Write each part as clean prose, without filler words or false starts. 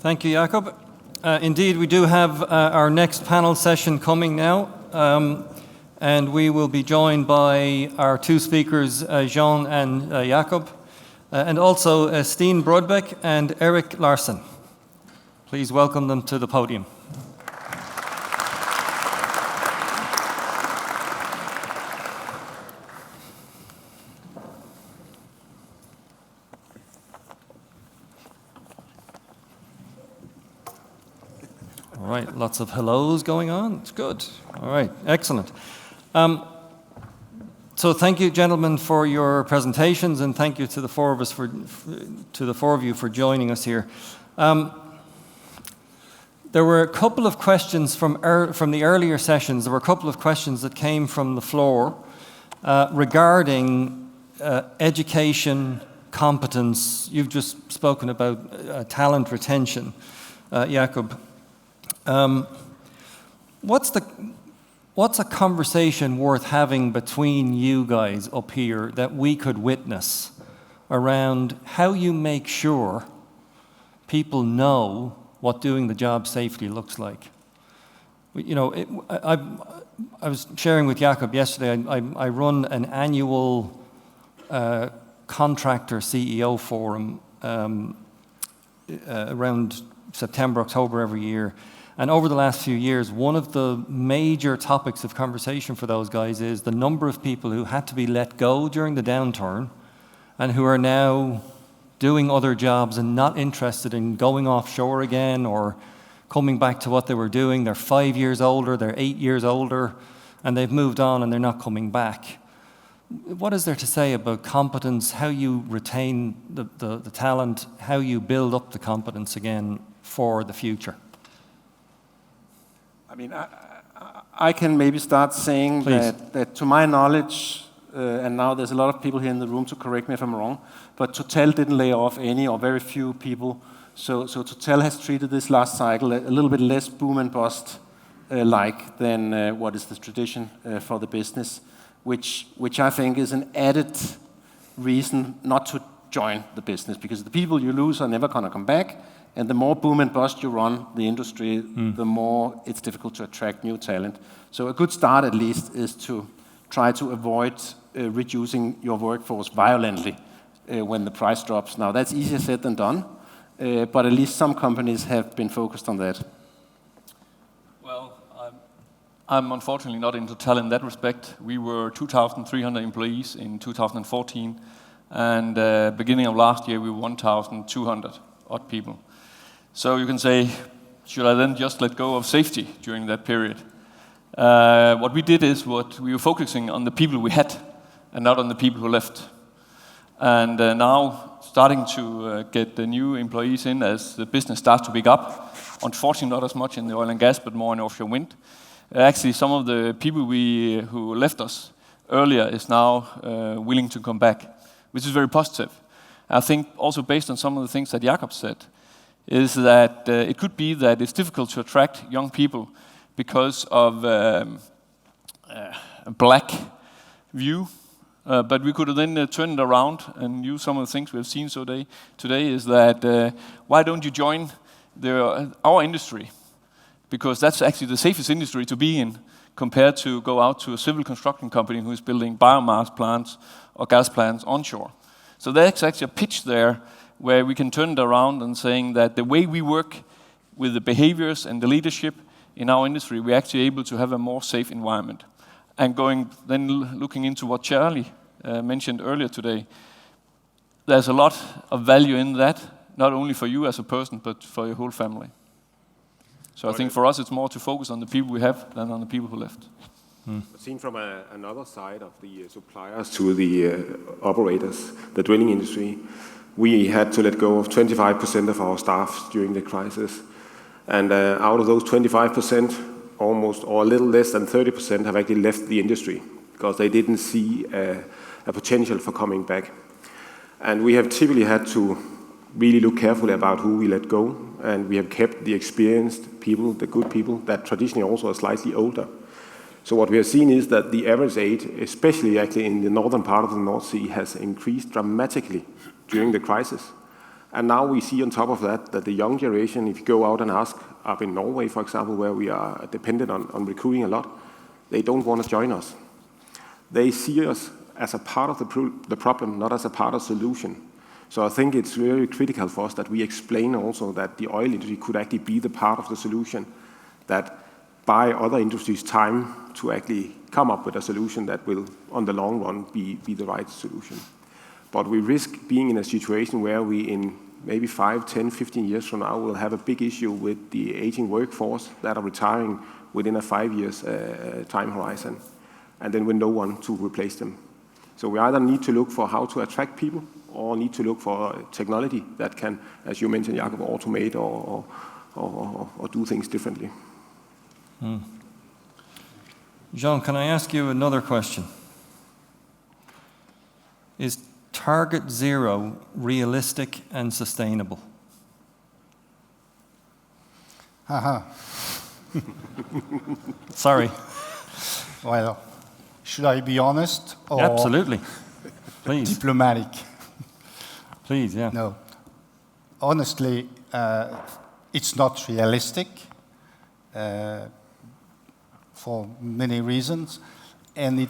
Thank you, Jakob. Indeed, we do have our next panel session coming now, and we will be joined by our two speakers, Jean and Jakob, and also Steen Brodbeck and Eric Larsen. Please welcome them to the podium. All right, lots of hellos going on. It's good. All right, excellent. So thank you, gentlemen, for your presentations, and thank you to the four of you for joining us here. There were a couple of questions from the earlier sessions. There were a couple of questions that came from the floor regarding education, competence. You've just spoken about talent retention, Jakob. What's a conversation worth having between you guys up here that we could witness around how you make sure people know what doing the job safely looks like? You know, I was sharing with Jakob yesterday, I run an annual contractor CEO forum around September, October every year. And over the last few years, one of the major topics of conversation for those guys is the number of people who had to be let go during the downturn and who are now doing other jobs and not interested in going offshore again or coming back to what they were doing. They're 5 years older, they're 8 years older, and they've moved on and they're not coming back. What is there to say about competence, how you retain the talent, how you build up the competence again for the future? I mean, I can maybe start saying that to my knowledge, and now there's a lot of people here in the room to correct me if I'm wrong, but Total didn't lay off any or very few people. So Total has treated this last cycle a little bit less boom and bust like than what is the tradition for the business, which I think is an added reason not to join the business, because the people you lose are never going to come back. And the more boom and bust you run the industry, the more it's difficult to attract new talent. So a good start, at least, is to try to avoid reducing your workforce violently when the price drops. Now, that's easier said than done, but at least some companies have been focused on that. Well, I'm unfortunately not in Total in that respect. We were 2,300 employees in 2014, and beginning of last year, we were 1,200 odd people. So you can say, should I then just let go of safety during that period? What we did is we were focusing on the people we had and not on the people who left. And now starting to get the new employees in as the business starts to pick up. Unfortunately, not as much in the oil and gas, but more in offshore wind. Actually, some of the people who left us earlier is now willing to come back, which is very positive. I think also based on some of the things that Jakob said, is that it could be that it's difficult to attract young people because of a black view, but we could then turn it around and use some of the things we've seen today is that why don't you join our industry? Because that's actually the safest industry to be in compared to go out to a civil construction company who is building biomass plants or gas plants onshore. So there's actually a pitch there where we can turn it around and saying that the way we work with the behaviors and the leadership in our industry, we're actually able to have a more safe environment. And looking into what Charlie mentioned earlier today, there's a lot of value in that, not only for you as a person, but for your whole family. So I think for us, it's more to focus on the people we have than on the people who left. Seen from another side of the suppliers to the operators, the drilling industry, we had to let go of 25% of our staff during the crisis. And out of those 25%, almost or a little less than 30% have actually left the industry because they didn't see a potential for coming back. And we have typically had to really look carefully about who we let go, and we have kept the experienced people, the good people, that traditionally also are slightly older. So what we have seen is that the average age, especially actually in the northern part of the North Sea, has increased dramatically during the crisis. And now we see on top of that the young generation, if you go out and ask up in Norway, for example, where we are dependent on recruiting a lot, they don't want to join us. They see us as a part of the problem, not as a part of the solution. So I think it's very critical for us that we explain also that the oil industry could actually be the part of the solution, that buy other industries time to actually come up with a solution that will, on the long run, be the right solution. But we risk being in a situation where we, in maybe 5, 10, 15 years from now, will have a big issue with the aging workforce that are retiring within a 5 years time horizon, and then with no one to replace them. So we either need to look for how to attract people, or need to look for technology that can, as you mentioned, Jakob, automate or do things differently. Jean, can I ask you another question? Is target zero realistic and sustainable? Sorry. Well, should I be honest or Absolutely. Please. diplomatic? Please, yeah. No. Honestly, it's not realistic for many reasons, and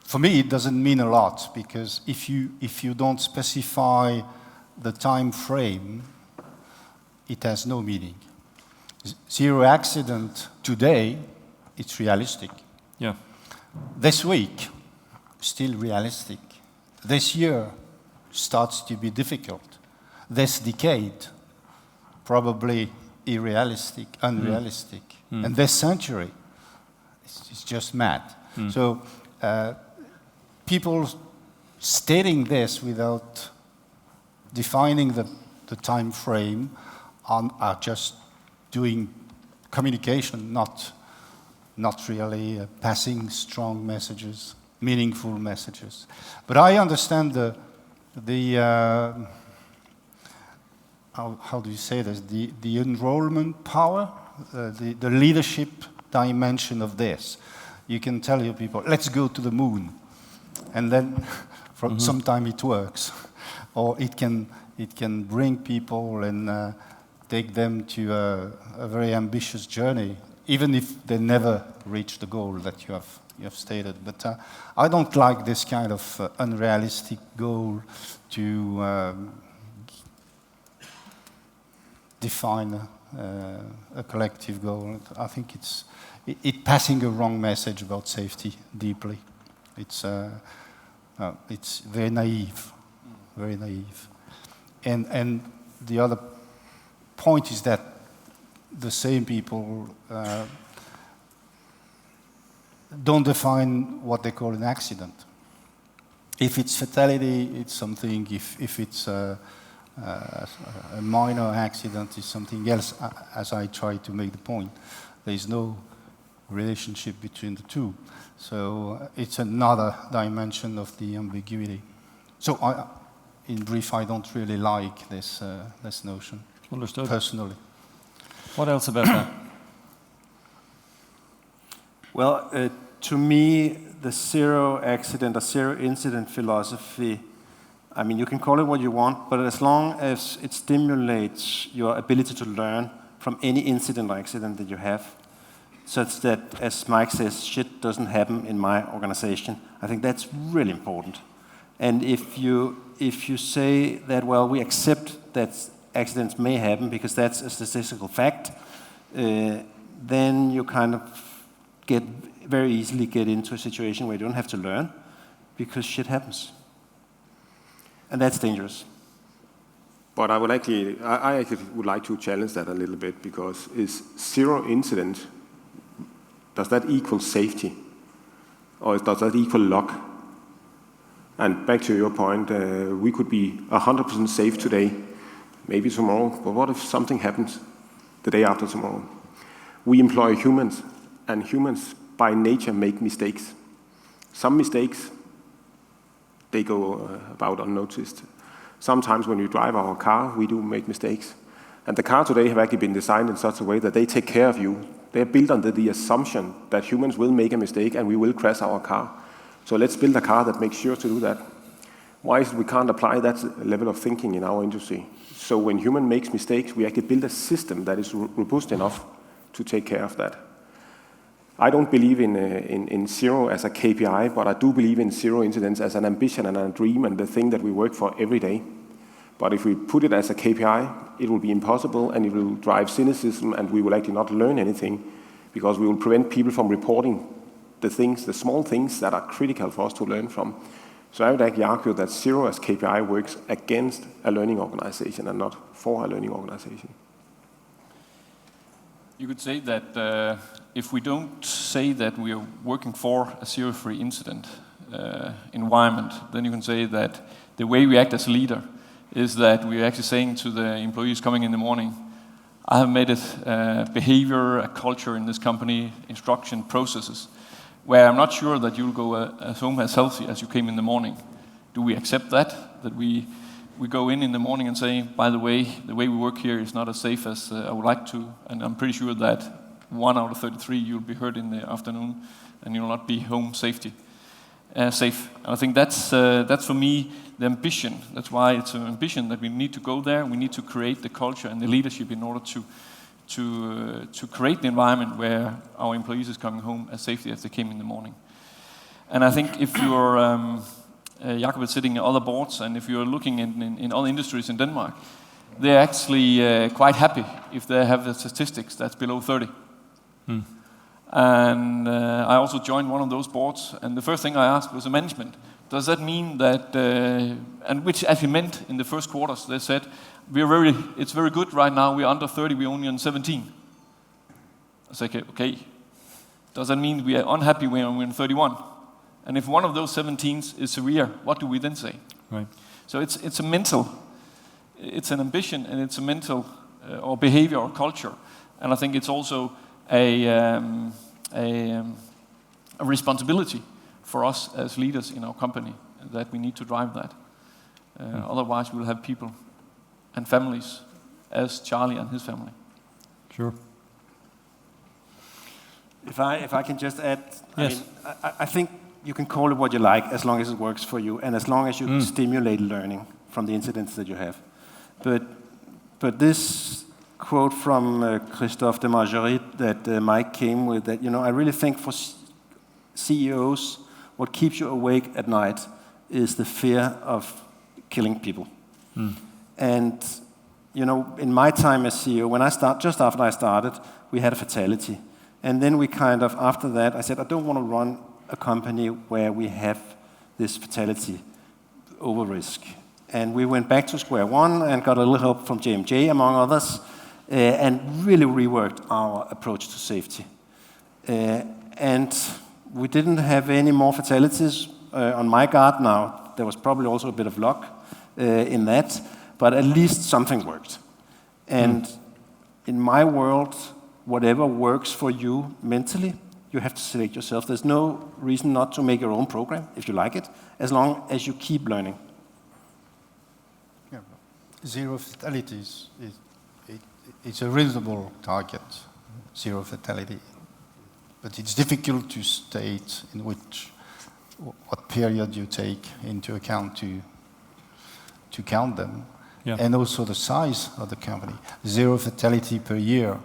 for me it doesn't mean a lot, because if you don't specify the time frame, it has no meaning. Zero accident today, it's realistic. Yeah. This week, still realistic. This year starts to be difficult. This decade, probably unrealistic. And this century, it's just mad. So people stating this without defining the time frame are just doing communication, not really passing strong messages, meaningful messages. But I understand the how do you say this? The enrollment power, the leadership dimension of this. You can tell your people, let's go to the moon, and then sometime it works, or it can bring people and take them to a very ambitious journey, even if they never reach the goal that you have stated. But I don't like this kind of unrealistic goal to define a collective goal. I think it's passing a wrong message about safety deeply. It's very naive, very naive. And the other point is that the same people don't define what they call an accident. If it's fatality, it's something. If it's a minor accident, it's something else. As I try to make the point, there is no relationship between the two. So it's another dimension of the ambiguity. So in brief, I don't really like this notion. Understood. Personally. What else about that? Well, to me, the zero accident or zero incident philosophy, I mean, you can call it what you want, but as long as it stimulates your ability to learn from any incident or accident that you have, such that, as Mike says, shit doesn't happen in my organization, I think that's really important. And if you say that, well, we accept that accidents may happen because that's a statistical fact, then you kind of very easily get into a situation where you don't have to learn because shit happens. And that's dangerous. But I actually would like to challenge that a little bit, because is zero incident, does that equal safety? Or does that equal luck? And back to your point, we could be 100% safe today, maybe tomorrow, but what if something happens the day after tomorrow? We employ humans, and humans by nature make mistakes. Some mistakes, they go about unnoticed. Sometimes when we drive our car, we do make mistakes. And the car today have actually been designed in such a way that they take care of you. They're built under the assumption that humans will make a mistake and we will crash our car. So let's build a car that makes sure to do that. Why is it we can't apply that level of thinking in our industry? So when human makes mistakes, we actually build a system that is robust enough to take care of that. I don't believe in zero as a KPI, but I do believe in zero incidents as an ambition and a dream and the thing that we work for every day. But if we put it as a KPI, it will be impossible and it will drive cynicism and we will actually not learn anything because we will prevent people from reporting the small things that are critical for us to learn from. So I would actually argue that zero as KPI works against a learning organization and not for a learning organization. You could say that if we don't say that we are working for a zero-free incident environment, then you can say that the way we act as a leader is that we are actually saying to the employees coming in the morning, I have made it behavior, a culture in this company, instruction, processes, where I'm not sure that you'll go home as healthy as you came in the morning. Do we accept that? That we go in the morning and say, by the way we work here is not as safe as I would like to, and I'm pretty sure that 1 out of 33 you'll be hurt in the afternoon, and you'll not be home safe. And I think that's for me the ambition. That's why it's an ambition that we need to go there. We need to create the culture and the leadership in order to create the environment where our employees is coming home as safely as they came in the morning. And I think if you're Jakob is sitting in other boards, and if you're looking in other industries in Denmark, they're actually quite happy if they have the statistics that's below 30. And I also joined one of those boards, and the first thing I asked was the management. Does that mean that, and which actually meant in the first quarters, they said, it's very good right now, we're under 30, we're only on 17. I said, okay. Does that mean we are unhappy when we're on 31? And if one of those 17s is severe, what do we then say? Right. So it's a mental, it's an ambition, and it's a mental or behavior or culture. And I think it's also a responsibility for us as leaders in our company that we need to drive that. Otherwise, we'll have people and families as Charlie and his family. Sure. If I can just add, Yes. I think you can call it what you like as long as it works for you and as long as you stimulate learning from the incidents that you have. But this quote from Christophe de Margerie that Mike came with, that I really think for CEOs, what keeps you awake at night is the fear of killing people. And in my time as CEO, just after I started, we had a fatality. And then we after that, I said, I don't want to run a company where we have this fatality over risk. And we went back to square one and got a little help from JMJ, among others, and really reworked our approach to safety. And we didn't have any more fatalities on my guard now. There was probably also a bit of luck in that, but at least something worked. And in my world, whatever works for you mentally, you have to select yourself. There's no reason not to make your own program, if you like it, as long as you keep learning. Yeah. Zero fatalities, it's a reasonable target, zero fatality. But it's difficult to state in what period you take into account to count them. Yeah. And also the size of the company. Zero fatality per year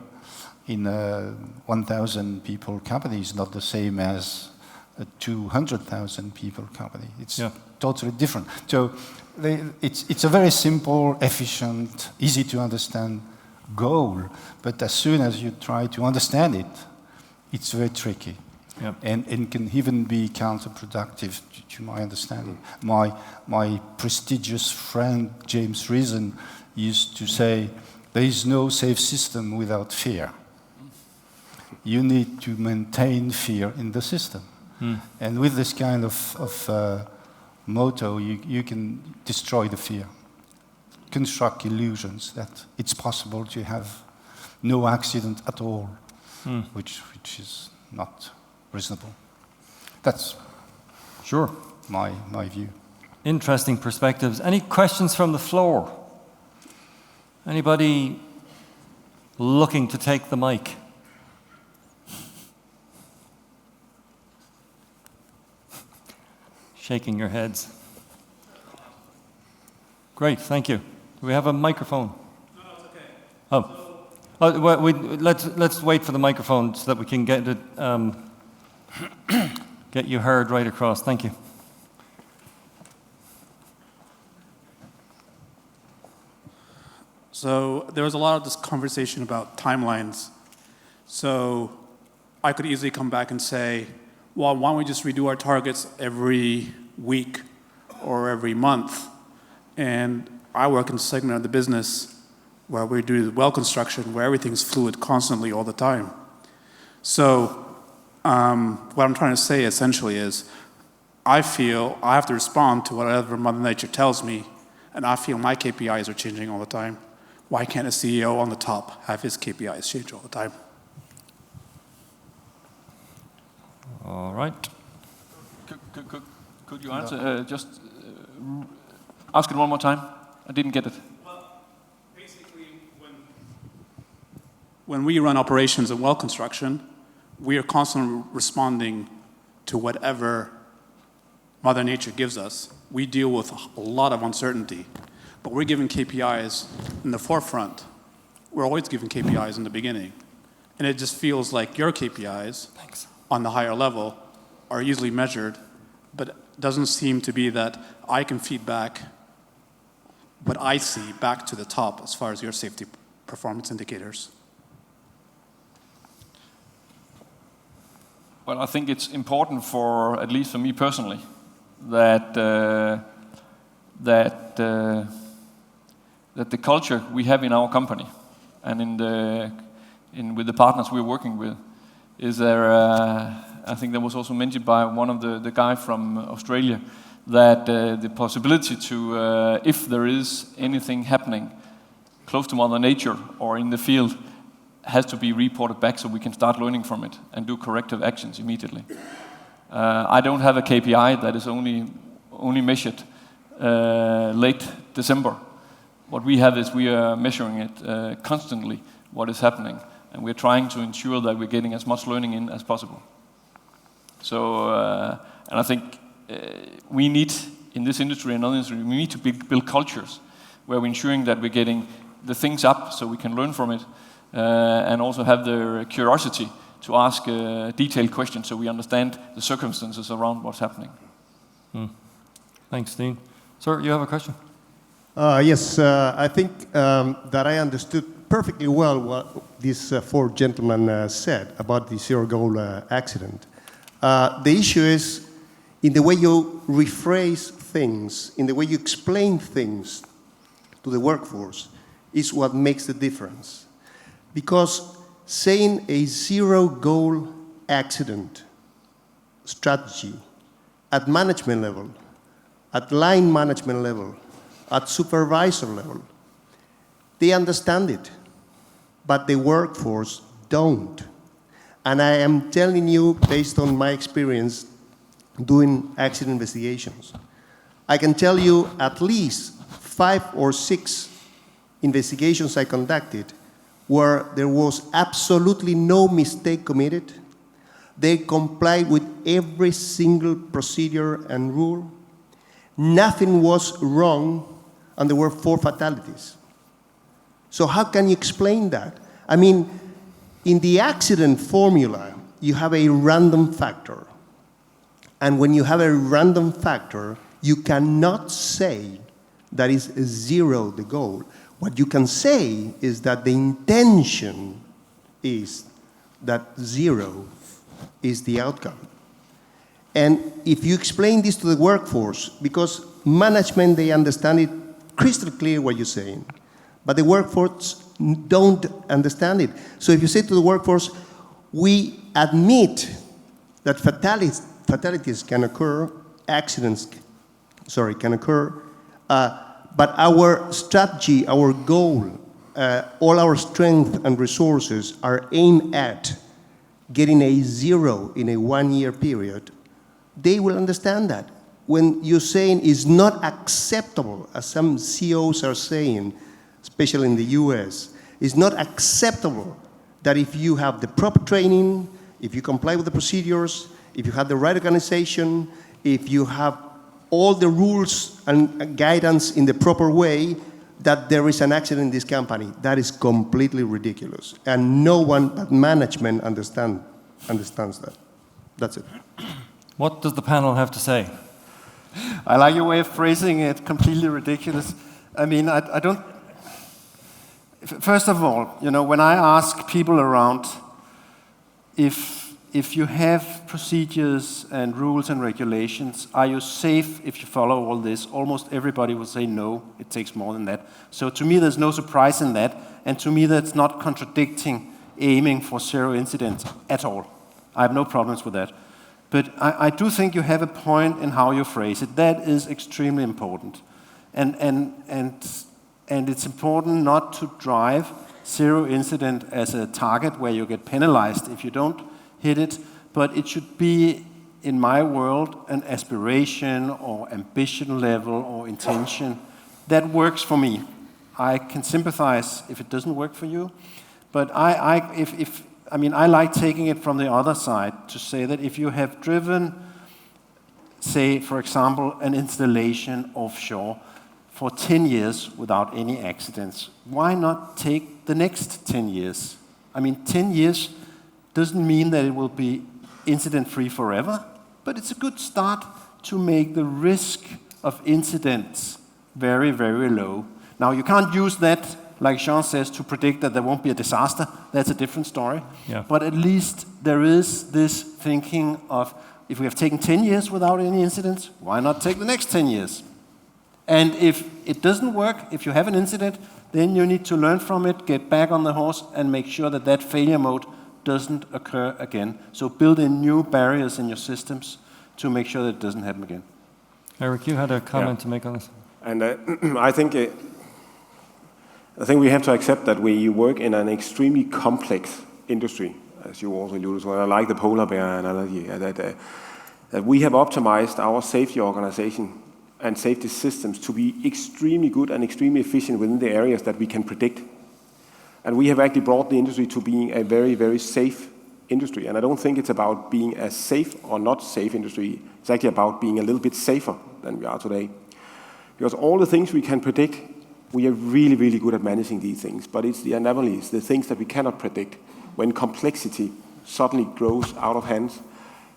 in a 1,000 people company is not the same as a 200,000 people company. It's totally different. So it's a very simple, efficient, easy to understand goal, but as soon as you try to understand it, it's very tricky. Yep. And can even be counterproductive to my understanding. My prestigious friend James Reason used to say, there is no safe system without fear. You need to maintain fear in the system. And with this kind of motto, you can destroy the fear. Construct illusions that it's possible to have no accident at all, which is not reasonable. That's sure my view. Interesting perspectives. Any questions from the floor? Anybody looking to take the mic? Shaking your heads. Great, thank you. Do we have a microphone? No, it's okay. Oh. Let's wait for the microphone so that we can get it, get you heard right across. Thank you. So there was a lot of this conversation about timelines. So I could easily come back and say, well, why don't we just redo our targets every week or every month? And I work in a segment of the business where we do well construction, where everything's fluid constantly all the time. So what I'm trying to say essentially is, I feel I have to respond to whatever Mother Nature tells me, and I feel my KPIs are changing all the time. Why can't a CEO on the top have his KPIs change all the time? All right. Could you answer, ask it one more time? I didn't get it. Well, basically, when we run operations in well construction, we are constantly responding to whatever Mother Nature gives us. We deal with a lot of uncertainty, but we're giving KPIs in the forefront. We're always giving KPIs in the beginning. And it just feels like your KPIs on the higher level are easily measured, but it doesn't seem to be that I can feed back what I see back to the top as far as your safety performance indicators. Well, I think it's important for, at least for me personally, that the culture we have in our company and with the partners we're working with is there. I think that was also mentioned by one of the guy from Australia, that the possibility to, if there is anything happening close to Mother Nature or in the field, has to be reported back so we can start learning from it and do corrective actions immediately. I don't have a KPI that is only measured late December. What we have is we are measuring it constantly, what is happening, and we're trying to ensure that we're getting as much learning in as possible. So, and I think we need, in this industry and other industry, we need to build cultures where we're ensuring that we're getting the things up so we can learn from it, and also have the curiosity to ask detailed questions so we understand the circumstances around what's happening. Thanks, Dean. Sir, you have a question? Yes, I think that I understood perfectly well what these four gentlemen said about the zero-goal accident. The issue is in the way you rephrase things, in the way you explain things to the workforce is what makes the difference. Because saying a zero-goal accident strategy at management level, at line management level, at supervisor level, they understand it, but the workforce don't. And I am telling you, based on my experience doing accident investigations, I can tell you at least 5 or 6 investigations I conducted where there was absolutely no mistake committed. They complied with every single procedure and rule. Nothing was wrong, and there were 4 fatalities. So how can you explain that? I mean, in the accident formula, you have a random factor. And when you have a random factor, you cannot say that is 0 the goal. What you can say is that the intention is that 0 is the outcome. And if you explain this to the workforce, because management, they understand it crystal clear what you're saying, but the workforce don't understand it. So if you say to the workforce, we admit that fatalities can occur, accidents, can occur, but our strategy, our goal, all our strength and resources are aimed at getting a 0 in a 1-year period, they will understand that. When you're saying it's not acceptable, as some CEOs are saying, especially in the US, it's not acceptable that if you have the proper training, if you comply with the procedures, if you have the right organization, if you have all the rules and guidance in the proper way, that there is an accident in this company. That is completely ridiculous. And no one but management understands that. That's it. What does the panel have to say? I like your way of phrasing it, completely ridiculous. I mean, I don't... First of all, when I ask people around if you have procedures and rules and regulations, are you safe if you follow all this? Almost everybody will say no, it takes more than that. So to me, there's no surprise in that. And to me, that's not contradicting aiming for zero incidents at all. I have no problems with that. But I do think you have a point in how you phrase it. That is extremely important. And it's important not to drive zero incident as a target where you get penalized if you don't hit it, but it should be, in my world, an aspiration or ambition level or intention. That works for me. I can sympathize if it doesn't work for you, but I like taking it from the other side to say that if you have driven, say, for example, an installation offshore for 10 years without any accidents, why not take the next 10 years? 10 years doesn't mean that it will be incident-free forever, but it's a good start to make the risk of incidents very, very low. Now, you can't use that, like Jean says, to predict that there won't be a disaster. That's a different story. Yeah. But at least there is this thinking of, if we have taken 10 years without any incidents, why not take the next 10 years? And if it doesn't work, if you have an incident, then you need to learn from it, get back on the horse, and make sure that that failure mode doesn't occur again. So build in new barriers in your systems to make sure that it doesn't happen again. Eric, you had a comment to make on this. And I think we have to accept that we work in an extremely complex industry, as you also alluded to. And I like the polar bear analogy, that we have optimized our safety organization and safety systems to be extremely good and extremely efficient within the areas that we can predict. And we have actually brought the industry to being a very, very safe industry. And I don't think it's about being a safe or not safe industry. It's actually about being a little bit safer than we are today. Because all the things we can predict, we are really, really good at managing these things. But it's the anomalies, the things that we cannot predict, when complexity suddenly grows out of hand.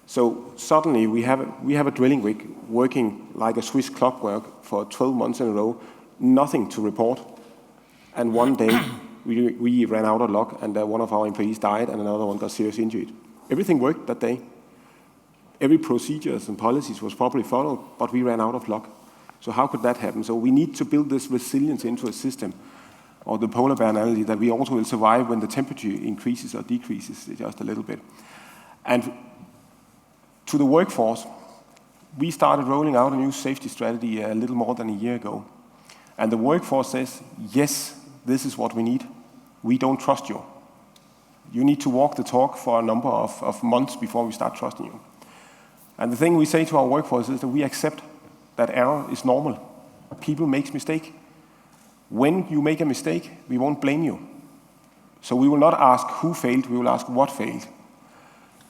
So suddenly we have a drilling rig working like a Swiss clockwork for 12 months in a row, nothing to report. And one day we ran out of luck, and one of our employees died and another one got seriously injured. Everything worked that day. Every procedures and policies was properly followed, but we ran out of luck. So how could that happen? So we need to build this resilience into a system, or the polar bear analogy, that we also will survive when the temperature increases or decreases just a little bit. And to the workforce, we started rolling out a new safety strategy a little more than a year ago. And the workforce says, yes, this is what we need. We don't trust you. You need to walk the talk for a number of months before we start trusting you. And the thing we say to our workforce is that we accept that error is normal. People make mistakes. When you make a mistake, we won't blame you. So we will not ask who failed, we will ask what failed.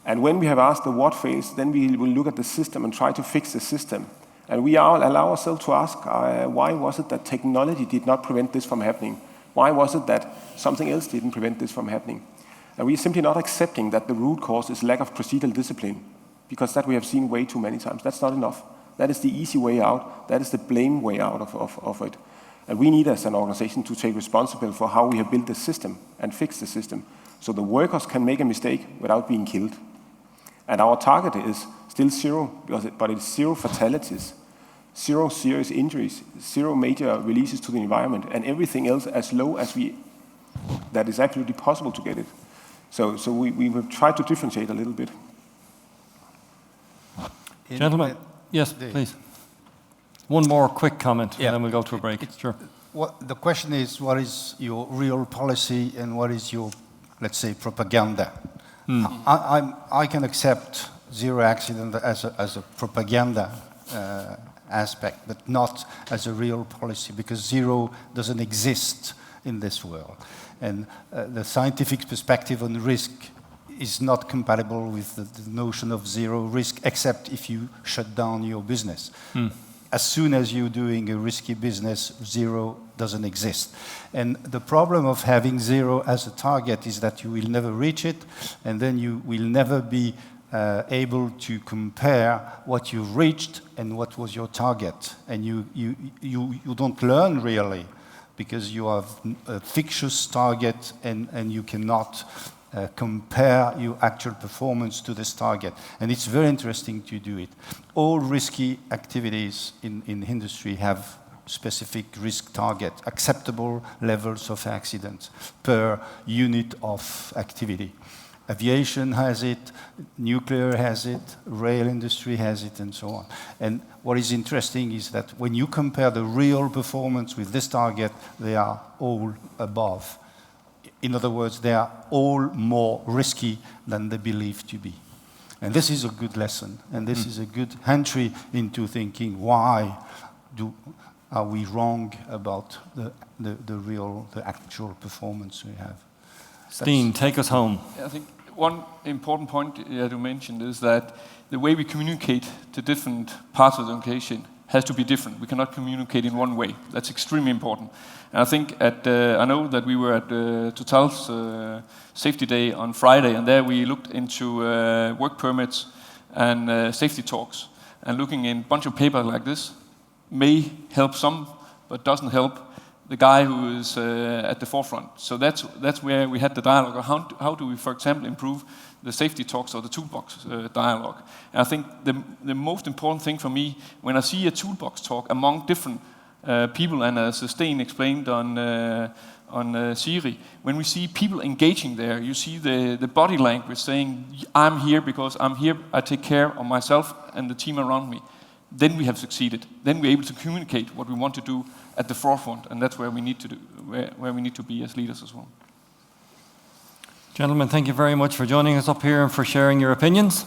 And when we have asked the what fails, then we will look at the system and try to fix the system. And we allow ourselves to ask, why was it that technology did not prevent this from happening? Why was it that something else didn't prevent this from happening? And we are simply not accepting that the root cause is lack of procedural discipline, because that we have seen way too many times. That's not enough. That is the easy way out. That is the blame way out of it. And we need, as an organization, to take responsibility for how we have built the system and fix the system, so the workers can make a mistake without being killed. And our target is still zero, but it's zero fatalities, zero serious injuries, zero major releases to the environment, and everything else as low as that is absolutely possible to get it. So we will try to differentiate a little bit. Gentlemen, yes, please. One more quick comment, and then we'll go to a break. Sure. The question is, what is your real policy and what is your, let's say, propaganda? I can accept zero accident as a propaganda aspect, but not as a real policy, because zero doesn't exist in this world. And the scientific perspective on risk is not compatible with the notion of zero risk, except if you shut down your business. as soon as you're doing a risky business, zero doesn't exist. And the problem of having zero as a target is that you will never reach it, and then you will never be able to compare what you've reached and what was your target. And you don't learn really, because you have a fictitious target and you cannot compare your actual performance to this target. And it's very interesting to do it. All risky activities in industry have specific risk target, acceptable levels of accidents per unit of activity. Aviation has it, nuclear has it, rail industry has it, and so on. And what is interesting is that when you compare the real performance with this target, they are all above. In other words, they are all more risky than they believe to be. And this is a good lesson, and this is a good entry into thinking, why are we wrong about the actual performance we have? Steen, take us home. I think one important point that you mentioned is that the way we communicate to different parts of the organization has to be different. We cannot communicate in one way. That's extremely important. And I think I know that we were at Total's Safety Day on Friday, and there we looked into work permits and safety talks. And looking in a bunch of paper like this may help some, but doesn't help the guy who is at the forefront. So that's where we had the dialogue. How do we, for example, improve the safety talks or the toolbox dialogue? And I think the most important thing for me, when I see a toolbox talk among different people, and as Steen explained on Siri, when we see people engaging there, you see the body language saying, I'm here because I'm here, I take care of myself and the team around me. Then we have succeeded. Then we're able to communicate what we want to do at the forefront, and that's where we need to do, where we need to be as leaders as well. Gentlemen, thank you very much for joining us up here and for sharing your opinions.